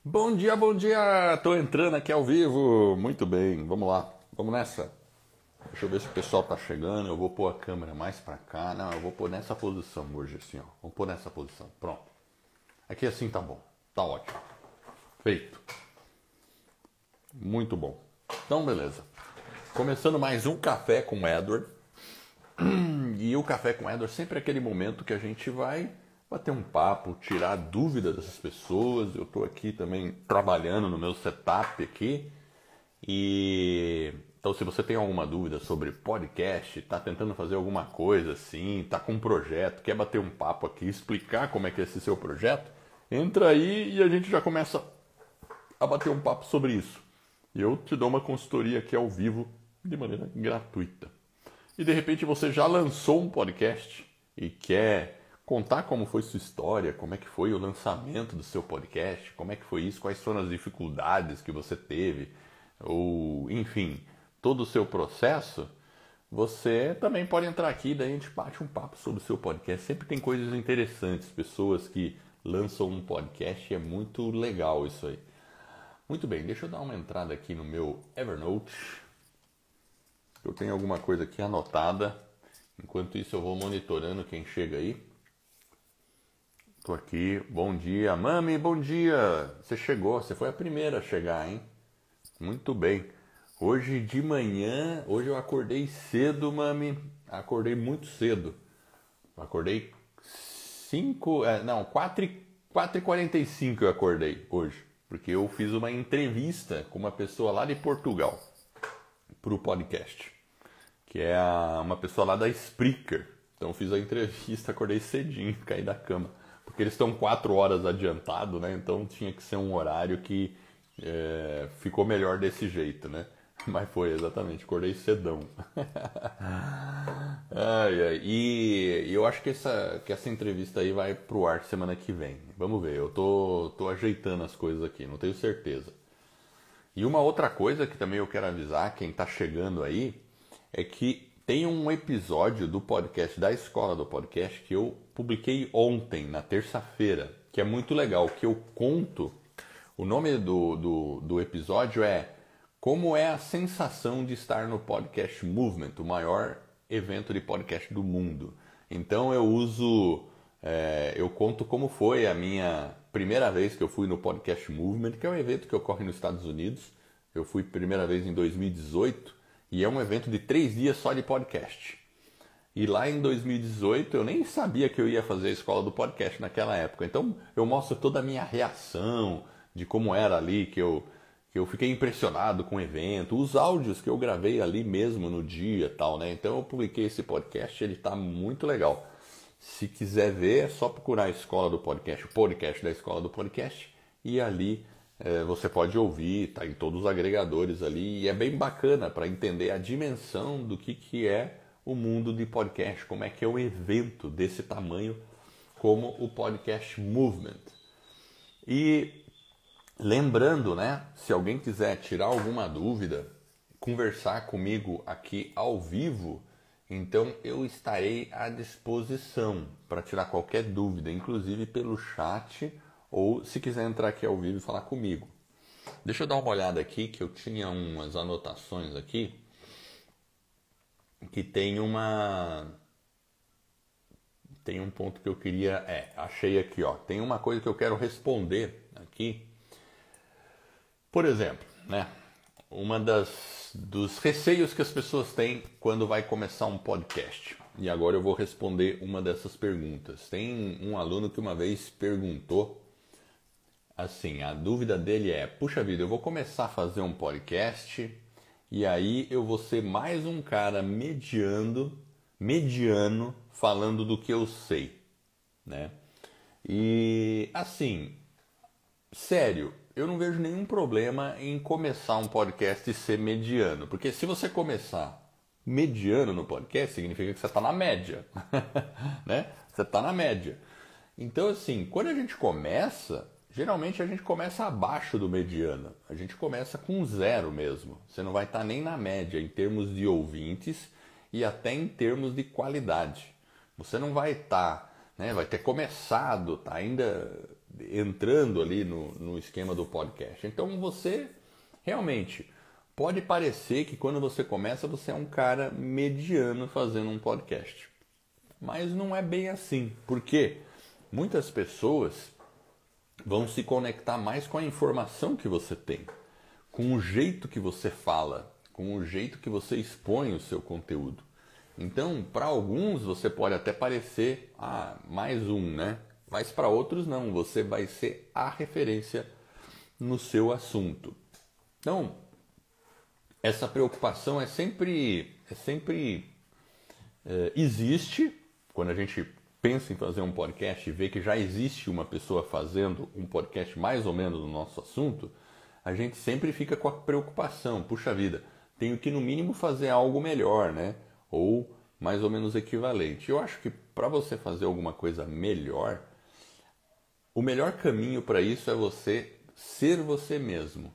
Bom dia, bom dia! Tô entrando aqui ao vivo. Muito bem, vamos lá, vamos nessa. Deixa eu ver se o pessoal tá chegando. Eu vou pôr a câmera mais pra cá. Não, eu vou pôr nessa posição hoje, assim, ó. Vou pôr nessa posição. Pronto. Aqui assim tá bom, tá ótimo. Feito. Muito bom. Então, beleza. Começando mais um Café com o Edward. E o Café com o Edward sempre é aquele momento que a gente vai bater um papo, tirar dúvida dessas pessoas. Eu estou aqui também trabalhando no meu setup aqui. E então, se você tem alguma dúvida sobre podcast, está tentando fazer alguma coisa assim, está com um projeto, quer bater um papo aqui, explicar como é que é esse seu projeto, entra aí e a gente já começa a bater um papo sobre isso. E eu te dou uma consultoria aqui ao vivo de maneira gratuita. E de repente você já lançou um podcast e quer contar como foi sua história, como é que foi o lançamento do seu podcast, como é que foi isso, quais foram as dificuldades que você teve, ou enfim, todo o seu processo, você também pode entrar aqui e daí a gente bate um papo sobre o seu podcast. Sempre tem coisas interessantes, pessoas que lançam um podcast, e é muito legal isso aí. Muito bem, deixa eu dar uma entrada aqui no meu Evernote. Eu tenho alguma coisa aqui anotada. Enquanto isso eu vou monitorando quem chega aí. Tô aqui, bom dia. Mami, bom dia. Você chegou, você foi a primeira a chegar, hein? Muito bem. Hoje de manhã, hoje eu acordei cedo, mami. Acordei muito cedo. Eu acordei 4h45 eu acordei hoje. Porque eu fiz uma entrevista com uma pessoa lá de Portugal para o podcast, que é uma pessoa lá da Spreaker. Então eu fiz a entrevista, acordei cedinho, caí da cama, porque eles estão 4 horas adiantado, né? Então tinha que ser um horário que ficou melhor desse jeito, né? Mas foi exatamente, acordei cedão. E eu acho que essa entrevista aí vai pro ar semana que vem. Vamos ver, eu tô ajeitando as coisas aqui, não tenho certeza. E uma outra coisa que também eu quero avisar quem está chegando aí é que tem um episódio do podcast, da Escola do Podcast, que eu publiquei ontem, na terça-feira, que é muito legal, que eu conto. O nome do episódio é Como é a sensação de estar no Podcast Movement, o maior evento de podcast do mundo. Então eu conto como foi a minha primeira vez que eu fui no Podcast Movement, que é um evento que ocorre nos Estados Unidos. Eu fui primeira vez em 2018 e é um evento de 3 dias só de podcast. E lá em 2018 eu nem sabia que eu ia fazer a escola do podcast naquela época. Então eu mostro toda a minha reação de como era ali, que eu fiquei impressionado com o evento, os áudios que eu gravei ali mesmo no dia e tal, né? Então eu publiquei esse podcast, ele tá muito legal. Se quiser ver, é só procurar a Escola do Podcast, o podcast da Escola do Podcast, e ali você pode ouvir, tá em todos os agregadores ali, e é bem bacana para entender a dimensão do que é o mundo de podcast, como é que é um evento desse tamanho como o Podcast Movement. E lembrando, né, se alguém quiser tirar alguma dúvida, conversar comigo aqui ao vivo, então eu estarei à disposição para tirar qualquer dúvida, inclusive pelo chat, ou se quiser entrar aqui ao vivo e falar comigo. Deixa eu dar uma olhada aqui, que eu tinha umas anotações aqui, que tem um ponto que eu queria, achei aqui, ó, tem uma coisa que eu quero responder aqui. Por exemplo, né, dos receios que as pessoas têm quando vai começar um podcast. E agora eu vou responder uma dessas perguntas. Tem um aluno que uma vez perguntou assim, a dúvida dele é: puxa vida, eu vou começar a fazer um podcast e aí eu vou ser mais um cara mediano falando do que eu sei, né? E assim, sério, eu não vejo nenhum problema em começar um podcast e ser mediano. Porque se você começar mediano no podcast, significa que você está na média. Né? Você está na média. Então, assim, quando a gente começa, geralmente a gente começa abaixo do mediano. A gente começa com 0 mesmo. Você não vai estar nem na média em termos de ouvintes e até em termos de qualidade. Você não vai estar, né? Vai ter começado, tá ainda entrando ali no esquema do podcast. Então você realmente pode parecer que quando você começa você é um cara mediano fazendo um podcast. Mas não é bem assim. Porque muitas pessoas vão se conectar mais com a informação que você tem, com o jeito que você fala, com o jeito que você expõe o seu conteúdo. Então, para alguns você pode até parecer, mais um, né? Mas para outros não, você vai ser a referência no seu assunto. Então, essa preocupação existe quando a gente pensa em fazer um podcast e vê que já existe uma pessoa fazendo um podcast mais ou menos no nosso assunto, a gente sempre fica com a preocupação, puxa vida, tenho que no mínimo fazer algo melhor, né? Ou mais ou menos equivalente. Eu acho que para você fazer alguma coisa melhor, o melhor caminho para isso é você ser você mesmo,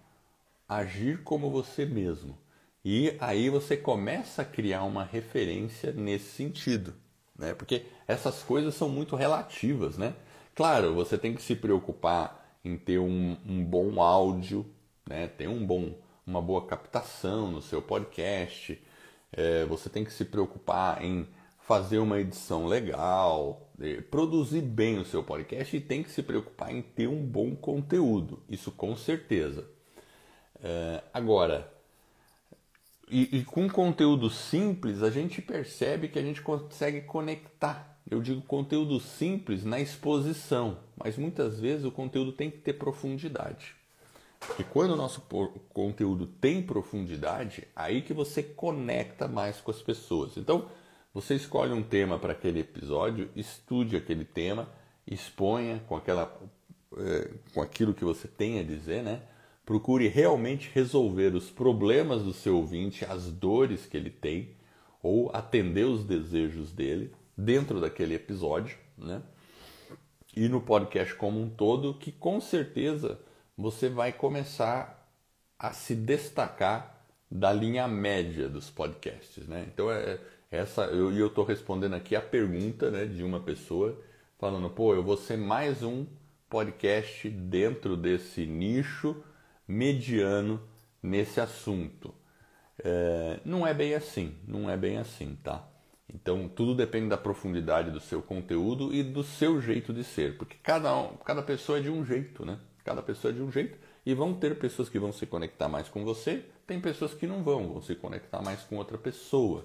agir como você mesmo. E aí você começa a criar uma referência nesse sentido, né? Porque essas coisas são muito relativas, né? Claro, você tem que se preocupar em ter um bom áudio, né? Ter uma boa captação no seu podcast. Você tem que se preocupar em fazer uma edição legal, produzir bem o seu podcast e tem que se preocupar em ter um bom conteúdo. Isso com certeza. Agora, e com conteúdo simples, a gente percebe que a gente consegue conectar. Eu digo conteúdo simples na exposição, mas muitas vezes o conteúdo tem que ter profundidade. Porque quando o nosso conteúdo tem profundidade, aí que você conecta mais com as pessoas. Então, você escolhe um tema para aquele episódio, estude aquele tema, exponha com aquilo que você tem a dizer, né? Procure realmente resolver os problemas do seu ouvinte, as dores que ele tem, ou atender os desejos dele dentro daquele episódio, né? E no podcast como um todo, que com certeza você vai começar a se destacar da linha média dos podcasts, né? Então eu estou respondendo aqui a pergunta, né, de uma pessoa falando, eu vou ser mais um podcast dentro desse nicho mediano nesse assunto. Não é bem assim, tá? Então tudo depende da profundidade do seu conteúdo e do seu jeito de ser, porque cada pessoa é de um jeito, né? Cada pessoa é de um jeito e vão ter pessoas que vão se conectar mais com você, tem pessoas que não vão se conectar mais com outra pessoa.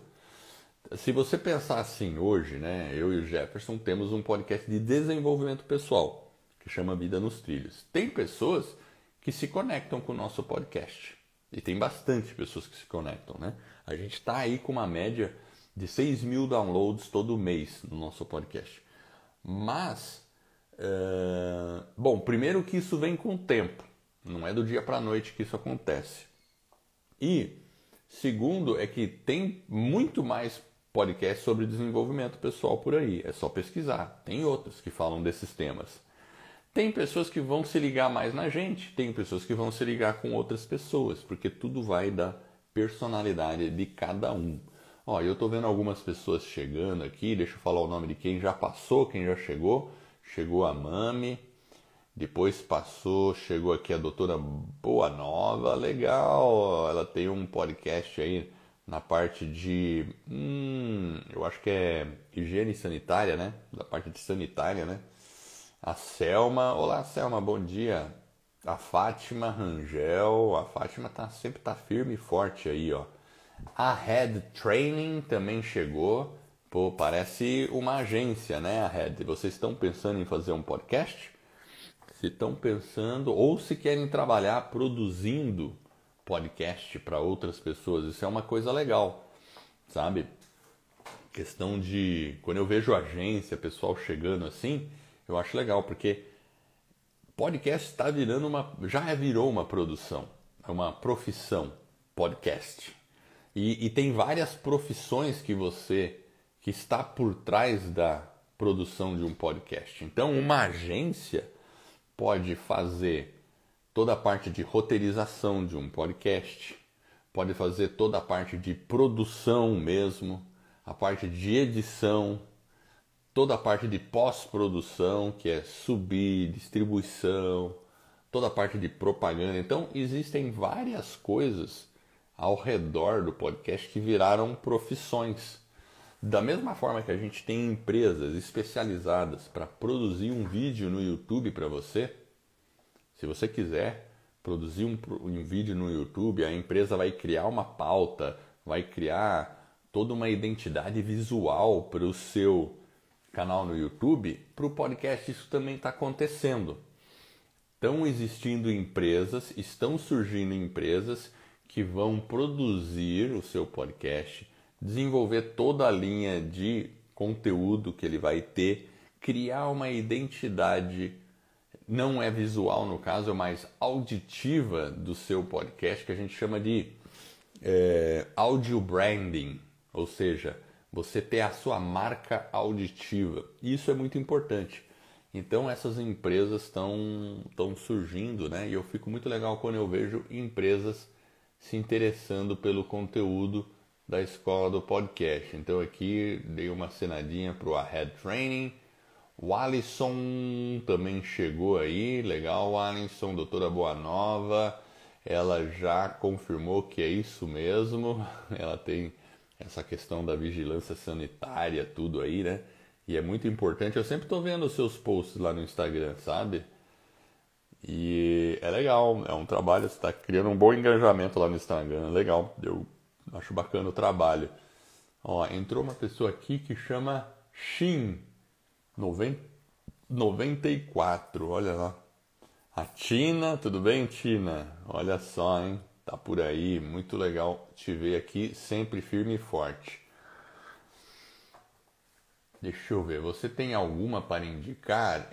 Se você pensar assim hoje, né, eu e o Jefferson temos um podcast de desenvolvimento pessoal, que chama Vida nos Trilhos. Tem pessoas que se conectam com o nosso podcast. E tem bastante pessoas que se conectam, né? A gente está aí com uma média de 6.000 downloads todo mês no nosso podcast. Mas, primeiro que isso vem com o tempo. Não é do dia para a noite que isso acontece. E, segundo, é que tem muito mais podcasts sobre desenvolvimento pessoal por aí. É só pesquisar. Tem outros que falam desses temas. Tem pessoas que vão se ligar mais na gente, tem pessoas que vão se ligar com outras pessoas, porque tudo vai da personalidade de cada um. Eu tô vendo algumas pessoas chegando aqui, deixa eu falar o nome de quem já passou, quem já chegou. Chegou a Mami, depois chegou aqui a doutora Boa Nova, legal, ela tem um podcast aí na parte de, eu acho que é higiene sanitária, né? Da parte de sanitária, né? A Selma, olá Selma, bom dia. A Fátima Rangel, a Fátima sempre tá firme e forte aí, ó. A Head Training também chegou. Parece uma agência, né, a Head? Vocês estão pensando em fazer um podcast? Se estão pensando, ou se querem trabalhar produzindo podcast para outras pessoas, isso é uma coisa legal, sabe? Questão de, quando eu vejo agência, pessoal chegando assim, eu acho legal, porque podcast já virou uma produção, é uma profissão, podcast. E tem várias profissões que está por trás da produção de um podcast. Então, uma agência pode fazer toda a parte de roteirização de um podcast, pode fazer toda a parte de produção mesmo, a parte de edição, toda a parte de pós-produção, que é subir, distribuição, toda a parte de propaganda. Então, existem várias coisas ao redor do podcast que viraram profissões. Da mesma forma que a gente tem empresas especializadas para produzir um vídeo no YouTube para você, se você quiser produzir um vídeo no YouTube, a empresa vai criar uma pauta, vai criar toda uma identidade visual para o seu canal no YouTube. Para o podcast isso também está acontecendo. Estão existindo empresas, estão surgindo empresas que vão produzir o seu podcast, desenvolver toda a linha de conteúdo que ele vai ter, criar uma identidade, não é visual no caso, é mais auditiva do seu podcast, que a gente chama de audio branding, ou seja, você ter a sua marca auditiva. Isso é muito importante. Então essas empresas estão surgindo, né? E eu fico muito legal quando eu vejo empresas se interessando pelo conteúdo da escola do podcast. Então aqui dei uma cenadinha para o Ahead Training. O Alisson também chegou aí, legal, Alisson, doutora Boa Nova. Ela já confirmou que é isso mesmo. Ela tem essa questão da vigilância sanitária, tudo aí, né? E é muito importante. Eu sempre estou vendo os seus posts lá no Instagram, sabe? E é legal, é um trabalho, você está criando um bom engajamento lá no Instagram, legal, eu acho bacana o trabalho. Ó, entrou uma pessoa aqui que chama Shin94, olha lá. A Tina, tudo bem, Tina? Olha só, hein? Tá por aí, muito legal te ver aqui, sempre firme e forte. Deixa eu ver, você tem alguma para indicar?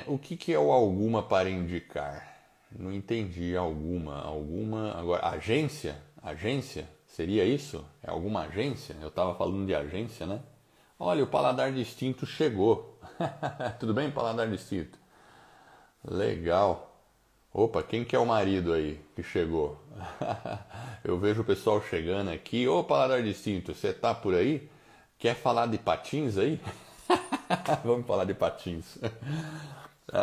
O que é o alguma para indicar? Não entendi, alguma, agora, agência? Agência? Seria isso? É alguma agência? Eu estava falando de agência, né? Olha, o Paladar Distinto chegou. Tudo bem, Paladar Distinto? Legal. Opa, quem que é o marido aí que chegou? Eu vejo o pessoal chegando aqui. Ô, Paladar Distinto, você tá por aí? Quer falar de patins aí? Vamos falar de patins.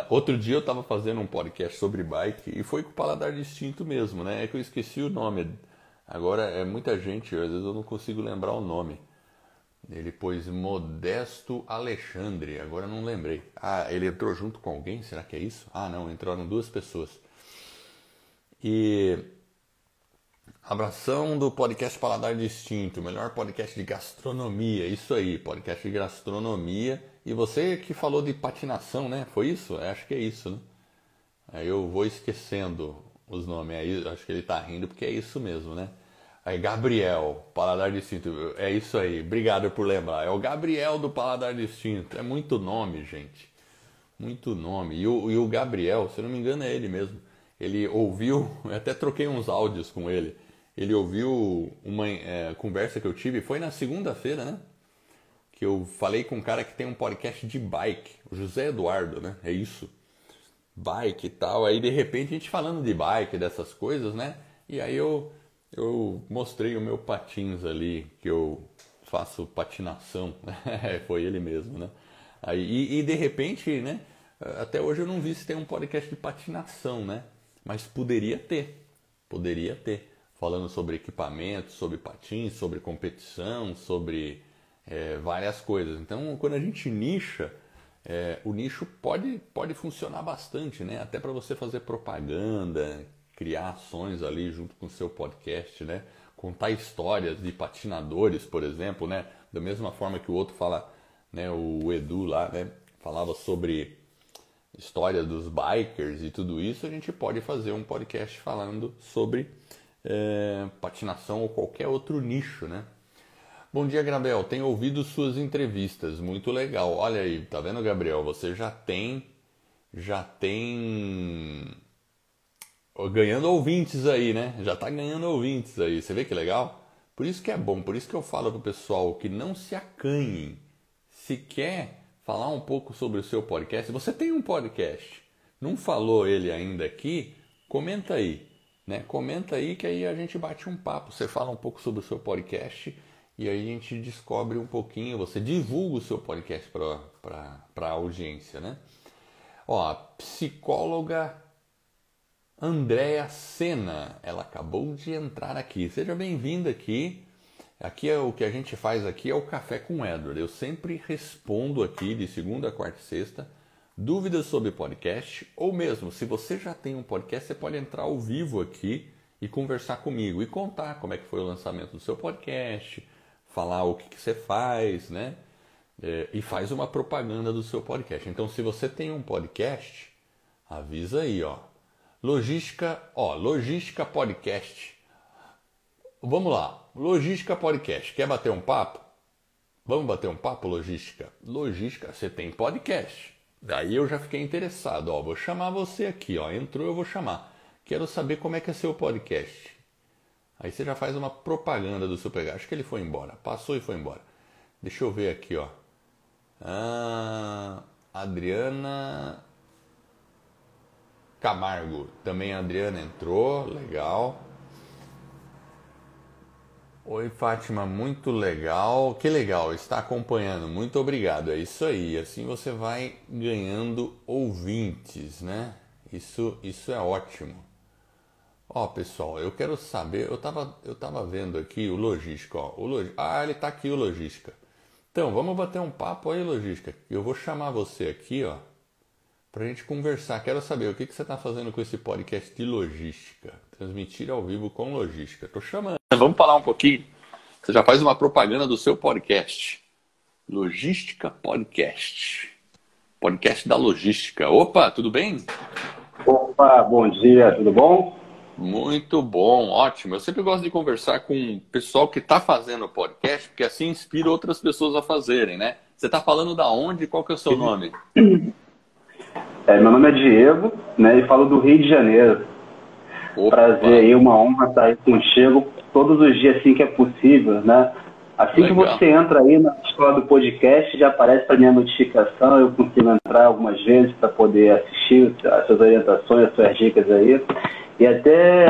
Outro dia eu estava fazendo um podcast sobre bike e foi com o Paladar Distinto mesmo, né? É que eu esqueci o nome. Agora é muita gente, às vezes eu não consigo lembrar o nome. Ele pôs Modesto Alexandre, agora eu não lembrei. Ah, ele entrou junto com alguém? Será que é isso? Ah, não, entraram duas pessoas. E abração do podcast Paladar Distinto, o melhor podcast de gastronomia, isso aí, podcast de gastronomia. E você que falou de patinação, né? Foi isso? Acho que é isso, né? Aí eu vou esquecendo os nomes, aí acho que ele tá rindo porque é isso mesmo, né? Aí Gabriel, Paladar Distinto, é isso aí, obrigado por lembrar. É o Gabriel do Paladar Distinto, é muito nome, gente, muito nome. E o Gabriel, se eu não me engano é ele mesmo, ele ouviu, eu até troquei uns áudios com ele. Ele ouviu uma conversa que eu tive, foi na segunda-feira, né? Que eu falei com um cara que tem um podcast de bike, o José Eduardo, né? É isso. Bike e tal. Aí de repente a gente falando de bike, dessas coisas, né? E aí eu mostrei o meu patins ali, que eu faço patinação. Foi ele mesmo, né? Aí, e de repente, né? Até hoje eu não vi se tem um podcast de patinação, né? Mas poderia ter. Poderia ter. Falando sobre equipamentos, sobre patins, sobre competição, sobre várias coisas. Então, quando a gente nicha, o nicho pode funcionar bastante, né? Até para você fazer propaganda, criar ações ali junto com o seu podcast, né? Contar histórias de patinadores, por exemplo, né? Da mesma forma que o outro fala, né? O Edu lá, né? Falava sobre história dos bikers e tudo isso, a gente pode fazer um podcast falando sobre patinação ou qualquer outro nicho, né? Bom dia, Gabriel. Tenho ouvido suas entrevistas, muito legal. Olha aí, tá vendo, Gabriel? Você já tem ganhando ouvintes aí, né? Já tá ganhando ouvintes aí. Você vê que legal? Por isso que é bom, por isso que eu falo pro pessoal que não se acanhem. Se quer falar um pouco sobre o seu podcast, você tem um podcast, não falou ele ainda aqui, comenta aí. Né? Comenta aí que aí a gente bate um papo. Você fala um pouco sobre o seu podcast e aí a gente descobre um pouquinho, você divulga o seu podcast para a audiência, né? Ó, a psicóloga Andréa Sena, ela acabou de entrar aqui. Seja bem-vinda aqui. Aqui é o que a gente faz aqui é o Café com Edward. Eu sempre respondo aqui de segunda, quarta e sexta dúvidas sobre podcast, ou mesmo se você já tem um podcast, você pode entrar ao vivo aqui e conversar comigo e contar como é que foi o lançamento do seu podcast, falar o que você faz, né? E faz uma propaganda do seu podcast. Então, se você tem um podcast, avisa aí, ó. Logística Podcast. Vamos lá, Logística Podcast. Quer bater um papo? Vamos bater um papo, Logística? Logística, você tem podcast. Daí eu já fiquei interessado, ó. Vou chamar você aqui, ó. Entrou, eu vou chamar. Quero saber como é que é seu podcast. Aí você já faz uma propaganda do seu podcast. Acho que ele foi embora. Passou e foi embora. Deixa eu ver aqui, ó. Adriana Camargo. Também a Adriana entrou. Legal. Oi, Fátima. Muito legal. Que legal. Está acompanhando. Muito obrigado. É isso aí. Assim você vai ganhando ouvintes, né? Isso é ótimo. Ó, pessoal, eu quero saber, eu tava vendo aqui o Logística, ó, ele tá aqui o Logística. Então, vamos bater um papo aí, Logística. Eu vou chamar você aqui, ó, pra gente conversar. Quero saber o que você tá fazendo com esse podcast de logística. Transmitir ao vivo com logística. Tô chamando. Vamos falar um pouquinho. Você já faz uma propaganda do seu podcast. Logística Podcast. Podcast da logística. Opa, tudo bem? Opa, bom dia, tudo bom? Muito bom, ótimo. Eu sempre gosto de conversar com o pessoal que está fazendo o podcast, porque assim inspira outras pessoas a fazerem, né? Você está falando da onde? Qual que é o seu nome? Meu nome é Diego, né? E falo do Rio de Janeiro. Opa. Prazer aí, uma honra estar aí contigo todos os dias assim que é possível, né? Assim Legal. Que você entra aí na escola do podcast, já aparece para minha notificação, eu consigo entrar algumas vezes para poder assistir as suas orientações, as suas dicas aí. E até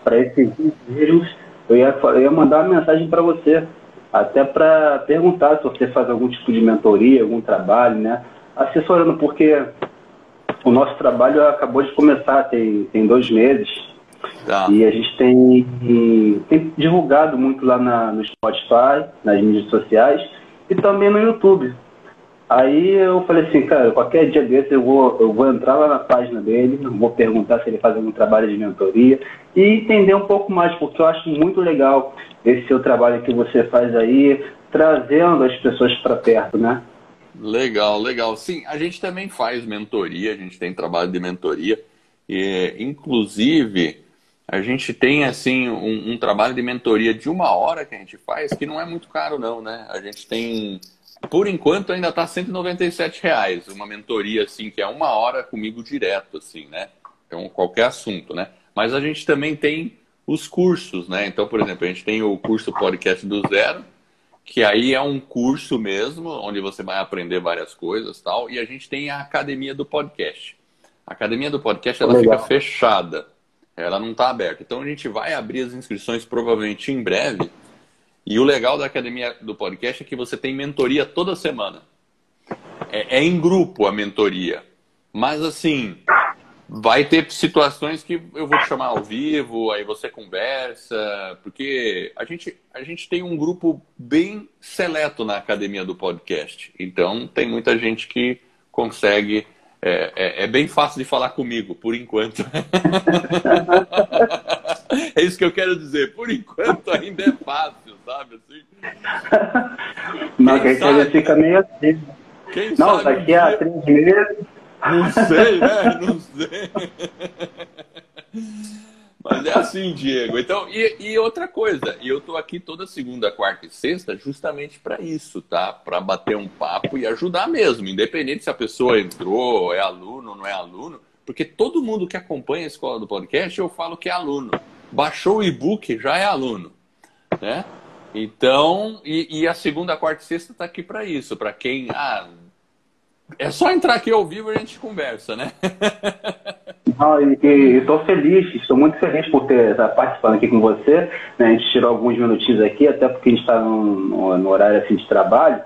para esses vídeos, eu ia mandar uma mensagem para você, até para perguntar se você faz algum tipo de mentoria, algum trabalho, né? Assessorando, porque o nosso trabalho acabou de começar, tem 2 meses. Tá. E a gente tem divulgado muito lá no Spotify, nas mídias sociais e também no YouTube. Aí eu falei assim, cara, qualquer dia desse eu vou entrar lá na página dele, vou perguntar se ele faz algum trabalho de mentoria e entender um pouco mais, porque eu acho muito legal esse seu trabalho que você faz aí, trazendo as pessoas para perto, né? Legal, legal. Sim, a gente também faz mentoria, a gente tem trabalho de mentoria. Inclusive, a gente tem assim um trabalho de mentoria de 1 hora que a gente faz, que não é muito caro não, né? A gente tem... Por enquanto ainda está R$197, uma mentoria assim, que é 1 hora comigo direto, assim, né? Então, qualquer assunto, né? Mas a gente também tem os cursos, né? Então, por exemplo, a gente tem o curso Podcast do Zero, que aí é um curso mesmo, onde você vai aprender várias coisas e tal, e a gente tem a Academia do Podcast. A Academia do Podcast, ela fica fechada, ela não está aberta. Então, a gente vai abrir as inscrições provavelmente em breve. E o legal da Academia do Podcast é que você tem mentoria toda semana. É em grupo a mentoria. Mas assim, vai ter situações que eu vou te chamar ao vivo, aí você conversa, porque a gente tem um grupo bem seleto na Academia do Podcast. Então tem muita gente que consegue... É bem fácil de falar comigo, por enquanto. É isso que eu quero dizer. Por enquanto ainda é fácil, sabe? Assim. Mas quem sabe fica meio assim. Quem não, sabe daqui a 3 meses. Não sei, né? Não sei. Mas é assim, Diego. Então, e outra coisa, eu tô aqui toda segunda, quarta e sexta justamente para isso, tá? Para bater um papo e ajudar mesmo, independente se a pessoa entrou, é aluno ou não é aluno, porque todo mundo que acompanha a Escola do Podcast, eu falo que é aluno. Baixou o e-book, já é aluno, né? Então, e a segunda, quarta e sexta tá aqui para isso, para quem É só entrar aqui ao vivo e a gente conversa, né? Estou feliz, estou muito feliz por estar participando aqui com você, né? A gente tirou alguns minutinhos aqui, até porque a gente está no horário assim, de trabalho.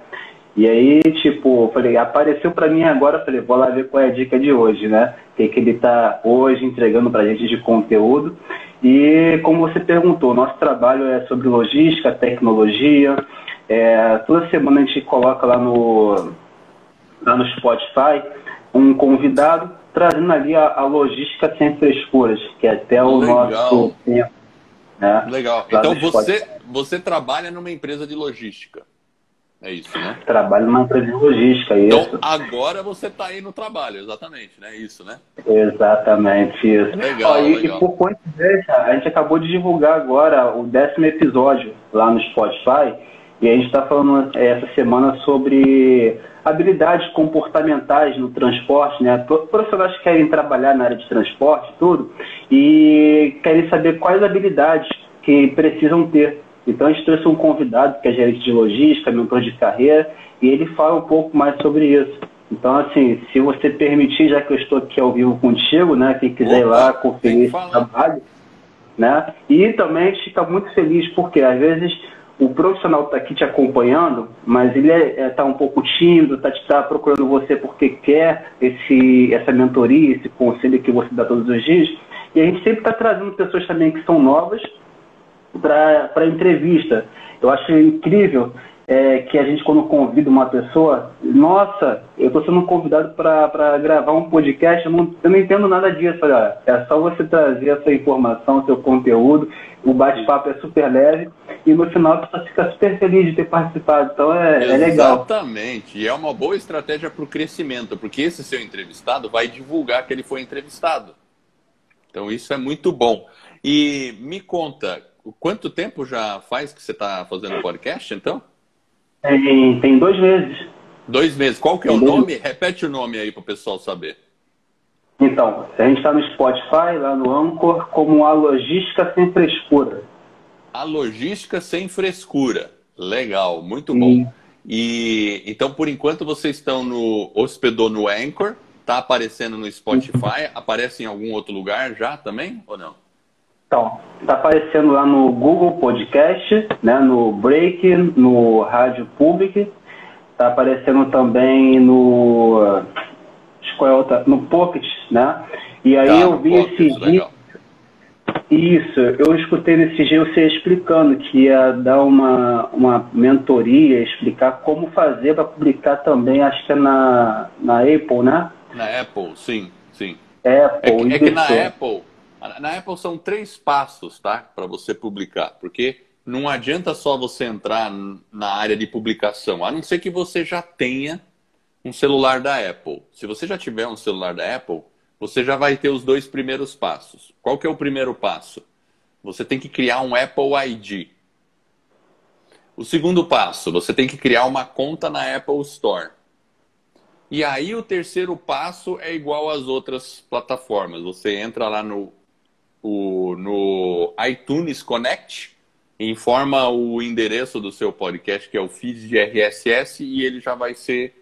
E aí, tipo, falei, apareceu para mim agora, falei, vou lá ver qual é a dica de hoje, né? O que ele está hoje entregando para a gente de conteúdo. E como você perguntou, nosso trabalho é sobre logística, tecnologia. Toda semana a gente coloca lá no Spotify um convidado trazendo ali a logística sem frescuras, que é até o nosso tempo. Né? Legal. Então você trabalha numa empresa de logística. É isso, né? Trabalho numa empresa de logística, então, isso. Agora você está aí no trabalho, exatamente, né? Isso, né? Exatamente, isso. Legal, E por coincidência, a gente acabou de divulgar agora o 10º episódio lá no Spotify, e a gente está falando essa semana sobre habilidades comportamentais no transporte, né? Profissionais que querem trabalhar na área de transporte, tudo, e querem saber quais habilidades que precisam ter. Então a gente trouxe um convidado que é gerente de logística, mentor de carreira, e ele fala um pouco mais sobre isso. Então, assim, se você permitir, já que eu estou aqui ao vivo contigo, né? Quem quiser ir lá conferir esse trabalho, né? E também a gente fica muito feliz, porque às vezes o profissional está aqui te acompanhando, mas ele está um pouco tímido, está procurando você porque quer essa mentoria, esse conselho que você dá todos os dias. E a gente sempre está trazendo pessoas também que são novas para entrevista. Eu acho incrível que a gente, quando convida uma pessoa, nossa, eu estou sendo convidado para gravar um podcast, eu não entendo nada disso. Olha, é só você trazer essa informação, seu conteúdo, o bate-papo é super leve e no final você fica super feliz de ter participado. Então é legal. Exatamente, e é uma boa estratégia para o crescimento, porque esse seu entrevistado vai divulgar que ele foi entrevistado. Então isso é muito bom. E me conta, quanto tempo já faz que você está fazendo podcast, então? Tem 2 meses. 2 meses. Qual que é o nome? Repete o nome aí para o pessoal saber. Então, a gente está no Spotify, lá no Anchor, como A Logística Sem Frescura. A Logística Sem Frescura. Legal, muito bom. E então, por enquanto, vocês estão hospedou no Anchor, está aparecendo no Spotify, aparece em algum outro lugar já também, ou não? Então, está aparecendo lá no Google Podcast, né, no Break, no Rádio Public, está aparecendo também no Pocket, né? E aí eu vi esse dia. Isso, eu escutei nesse dia você explicando que ia dar uma mentoria, explicar como fazer para publicar também, acho que é na Apple, né? Na Apple, sim. Apple, é que na Apple são 3 passos, tá? Para você publicar, porque não adianta só você entrar na área de publicação, a não ser que você já tenha um celular da Apple. Se você já tiver um celular da Apple, você já vai ter os 2 primeiros passos. Qual que é o primeiro passo? Você tem que criar um Apple ID. O segundo passo, você tem que criar uma conta na Apple Store. E aí o terceiro passo é igual às outras plataformas. Você entra lá no iTunes Connect, informa o endereço do seu podcast, que é o feed de RSS, e ele já vai ser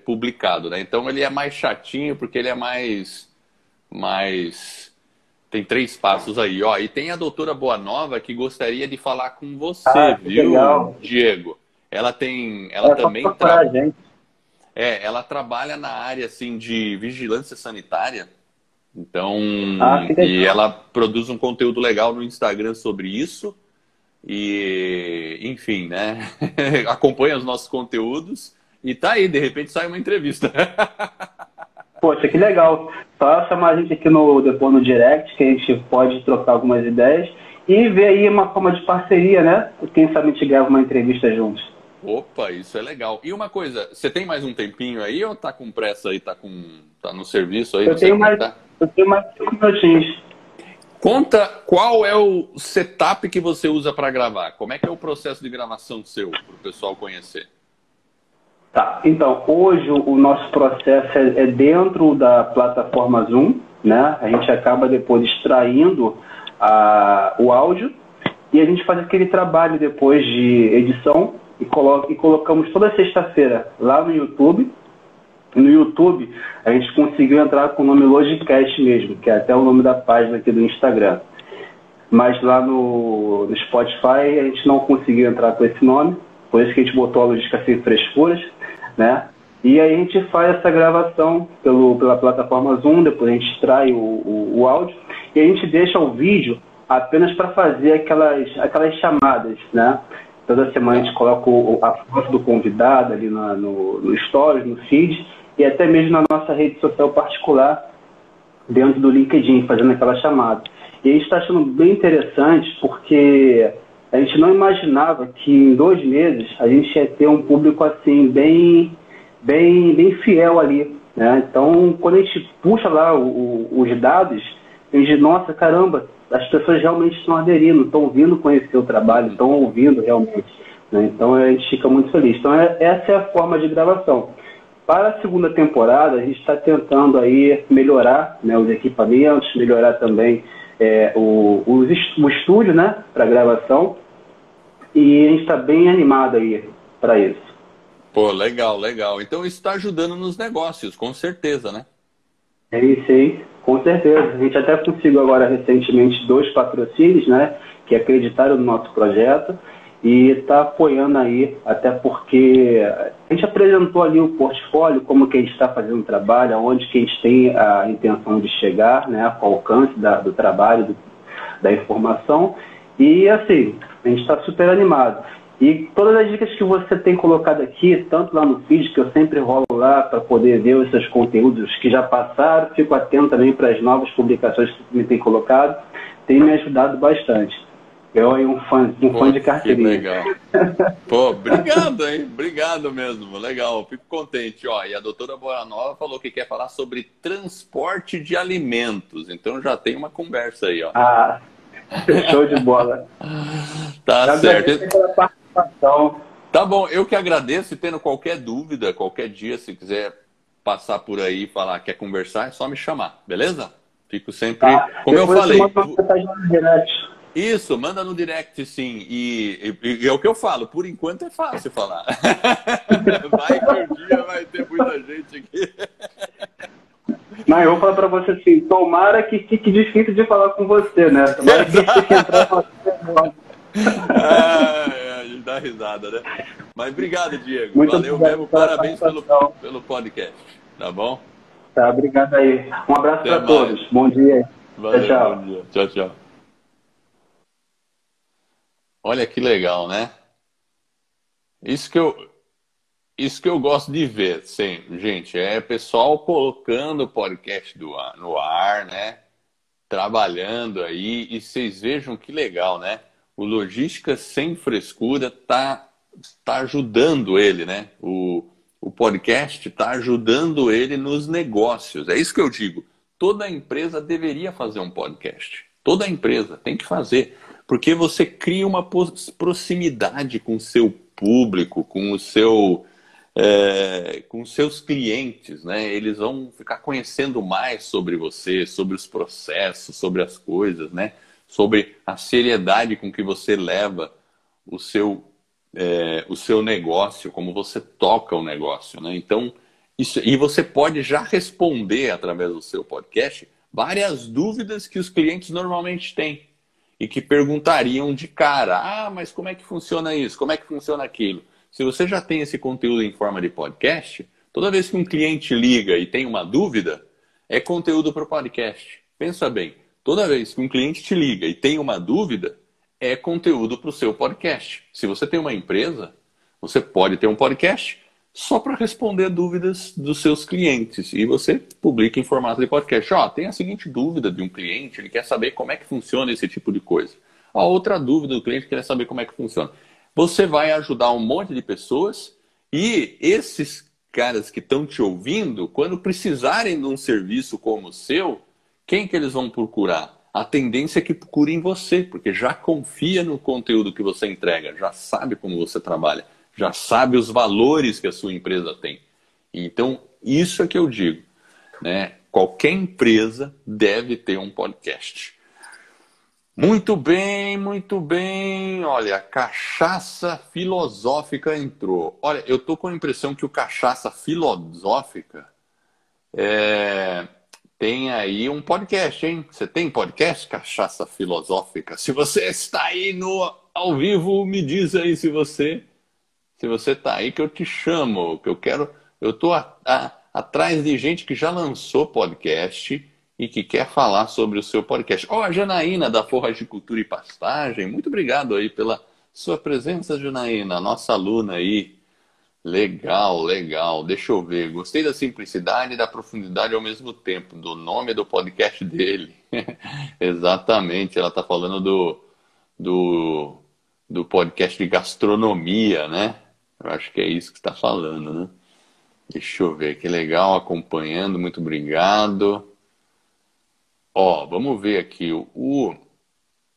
publicado, né? Então ele é mais chatinho, porque ele é mais... Tem 3 passos aí, ó. E tem a doutora Boa Nova que gostaria de falar com você, viu, legal. Diego? Ela também ela trabalha na área assim de vigilância sanitária. Então, e ela produz um conteúdo legal no Instagram sobre isso. E, enfim, né? Acompanha os nossos conteúdos e tá aí, de repente sai uma entrevista. Poxa, que legal. Só chamar a gente aqui depois no direct, que a gente pode trocar algumas ideias e ver aí uma forma de parceria, né? Quem sabe a gente grava uma entrevista juntos. Opa, isso é legal. E uma coisa, você tem mais um tempinho aí ou tá com pressa aí, tá no serviço aí? Eu tenho mais 5 minutinhos. Conta qual é o setup que você usa para gravar. Como é que é o processo de gravação seu, para o pessoal conhecer? Tá, então, hoje o nosso processo é dentro da plataforma Zoom, né? A gente acaba depois extraindo o áudio e a gente faz aquele trabalho depois de edição e colocamos toda sexta-feira lá no YouTube, No YouTube, a gente conseguiu entrar com o nome Logicast mesmo, que é até o nome da página aqui do Instagram. Mas lá no Spotify a gente não conseguiu entrar com esse nome, por isso que a gente botou a Logística Sem Frescuras, né? E aí a gente faz essa gravação pela plataforma Zoom, depois a gente extrai o áudio, e a gente deixa o vídeo apenas para fazer aquelas chamadas, né? Toda semana a gente coloca a foto do convidado ali no Stories, no feed, e até mesmo na nossa rede social particular, dentro do LinkedIn, fazendo aquela chamada. E a gente está achando bem interessante, porque a gente não imaginava que em 2 meses a gente ia ter um público assim, bem fiel ali, né? Então, quando a gente puxa lá os dados, a gente diz, nossa, caramba, as pessoas realmente estão aderindo, estão vindo conhecer o trabalho, estão ouvindo realmente, né? Então, a gente fica muito feliz. Então, essa é a forma de gravação. Para a segunda temporada, a gente está tentando aí melhorar, né, os equipamentos, melhorar também o estúdio, né, para gravação, e a gente está bem animado aí para isso. Pô, legal, legal. Então isso está ajudando nos negócios, com certeza, né? É isso aí, com certeza. A gente até conseguiu agora recentemente 2 patrocínios, né, que acreditaram no nosso projeto, e está apoiando aí, até porque a gente apresentou ali o portfólio, como que a gente está fazendo o trabalho, aonde que a gente tem a intenção de chegar, né, com o alcance do trabalho, da informação, e assim, a gente está super animado. E todas as dicas que você tem colocado aqui, tanto lá no feed, que eu sempre rolo lá para poder ver os seus conteúdos que já passaram, fico atento também para as novas publicações que você me tem colocado, tem me ajudado bastante. Eu e um fã de carteirinha. Que legal. Pô, obrigado, hein? Obrigado mesmo. Legal, fico contente. Ó, e a doutora Boranova falou que quer falar sobre transporte de alimentos. Então já tem uma conversa aí, ó. Ah, show de bola. Tá certo. Pela participação. Tá bom, eu que agradeço. E tendo qualquer dúvida, qualquer dia, se quiser passar por aí e falar que quer conversar, é só me chamar, beleza? Fico sempre... Como eu falei... Isso, manda no direct, sim. E é o que eu falo, por enquanto é fácil falar. Vai que um dia vai ter muita gente aqui. Mas eu vou falar pra você assim, tomara que fique difícil de falar com você, né? Tomara que fique entrando a gente dá risada, né? Mas obrigado, Diego. Muito Valeu obrigado mesmo, parabéns pelo podcast. Tá bom? Tá, obrigado aí. Um abraço para todos. Bom dia. Valeu, tchau. Bom dia. Tchau, tchau. Olha que legal, né? Isso que eu gosto de ver sempre, gente, é pessoal colocando o podcast no ar, né? Trabalhando aí, e vocês vejam que legal, né? O Logística Sem Frescura tá ajudando ele, né? O podcast está ajudando ele nos negócios. É isso que eu digo. Toda empresa deveria fazer um podcast. Toda empresa tem que fazer. Porque você cria uma proximidade com o seu público, com os seus clientes, né? Eles vão ficar conhecendo mais sobre você, sobre os processos, sobre as coisas, né? Sobre a seriedade com que você leva o seu negócio, como você toca o negócio, né? Então, e você pode já responder através do seu podcast várias dúvidas que os clientes normalmente têm. E que perguntariam de cara, mas como é que funciona isso? Como é que funciona aquilo? Se você já tem esse conteúdo em forma de podcast, toda vez que um cliente liga e tem uma dúvida, é conteúdo para o podcast. Pensa bem, toda vez que um cliente te liga e tem uma dúvida, é conteúdo para o seu podcast. Se você tem uma empresa, você pode ter um podcast só para responder dúvidas dos seus clientes. E você publica em formato de podcast. Tem a seguinte dúvida de um cliente, ele quer saber como é que funciona esse tipo de coisa. A outra dúvida do cliente quer saber como é que funciona. Você vai ajudar um monte de pessoas e esses caras que estão te ouvindo, quando precisarem de um serviço como o seu, quem que eles vão procurar? A tendência é que procurem você, porque já confia no conteúdo que você entrega, já sabe como você trabalha. Já sabe os valores que a sua empresa tem. Então, isso é que eu digo, né? Qualquer empresa deve ter um podcast. Muito bem, muito bem. Olha, a cachaça filosófica entrou. Olha, eu tô com a impressão que o cachaça filosófica tem aí um podcast, hein? Você tem podcast, Cachaça Filosófica? Se você está aí no ao vivo, me diz aí se você tá aí que eu te chamo, que eu quero. Eu tô atrás de gente que já lançou podcast e que quer falar sobre o seu podcast. Ó, a Janaína da Forragicultura e Pastagem, muito obrigado aí pela sua presença, Janaína, nossa aluna aí. Legal, legal. Deixa eu ver. Gostei da simplicidade e da profundidade ao mesmo tempo, do nome do podcast dele. Exatamente, ela está falando do, do podcast de gastronomia, né? Eu acho que é isso que está falando, né? Deixa eu ver, que legal, acompanhando, muito obrigado. Ó, vamos ver aqui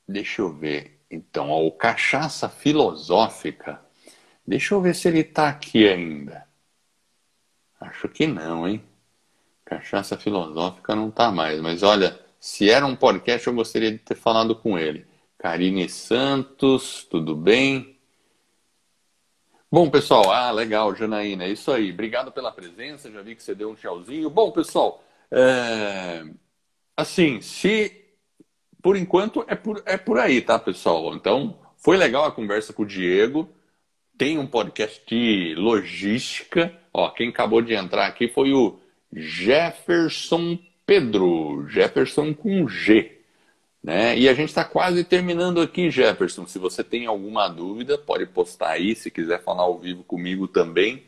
deixa eu ver. Então, ó, o Cachaça Filosófica. Deixa eu ver se ele está aqui ainda. Acho que não, hein? Cachaça Filosófica não está mais. Mas olha, se era um podcast, eu gostaria de ter falado com ele. Karine Santos, tudo bem? Bom, pessoal, legal, Janaína, é isso aí. Obrigado pela presença, já vi que você deu um tchauzinho. Bom, pessoal, assim, por enquanto é por aí, tá, pessoal? Então, foi legal a conversa com o Diego. Tem um podcast de logística. Ó, quem acabou de entrar aqui foi o Jefferson Pedro. Jefferson com G. Né? E a gente está quase terminando aqui, Jefferson. Se você tem alguma dúvida, pode postar aí. Se quiser falar ao vivo comigo também.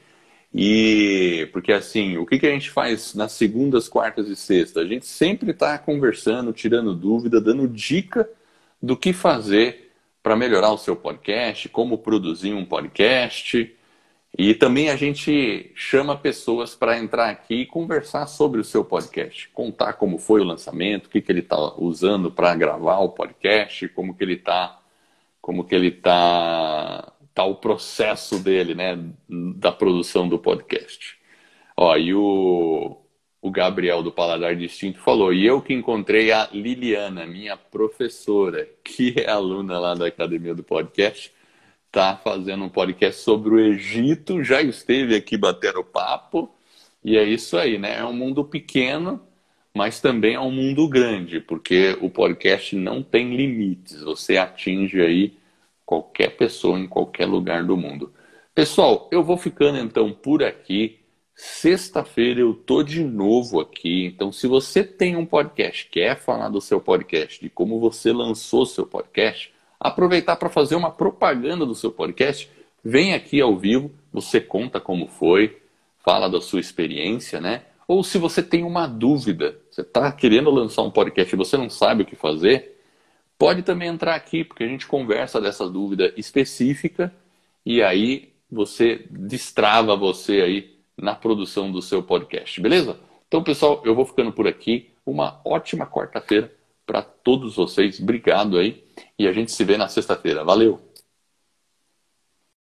E porque assim, o que a gente faz nas segundas, quartas e sextas? A gente sempre está conversando, tirando dúvida, dando dica do que fazer para melhorar o seu podcast, como produzir um podcast. E também a gente chama pessoas para entrar aqui e conversar sobre o seu podcast, contar como foi o lançamento, o que ele está usando para gravar o podcast, como que ele está o processo dele, né, da produção do podcast. Ó, e o Gabriel do Paladar Distinto falou, e eu que encontrei a Liliana, minha professora, que é aluna lá da Academia do Podcast, tá fazendo um podcast sobre o Egito, já esteve aqui batendo papo, e é isso aí, né? É um mundo pequeno, mas também é um mundo grande, porque o podcast não tem limites, você atinge aí qualquer pessoa em qualquer lugar do mundo. Pessoal, eu vou ficando então por aqui. Sexta-feira eu tô de novo aqui, então se você tem um podcast, quer falar do seu podcast, de como você lançou seu podcast, aproveitar para fazer uma propaganda do seu podcast, vem aqui ao vivo, você conta como foi, fala da sua experiência, né? Ou se você tem uma dúvida, você está querendo lançar um podcast e você não sabe o que fazer, pode também entrar aqui, porque a gente conversa dessa dúvida específica e aí você destrava você aí na produção do seu podcast, beleza? Então, pessoal, eu vou ficando por aqui. Uma ótima quarta-feira para todos vocês. Obrigado aí. E a gente se vê na sexta-feira. Valeu!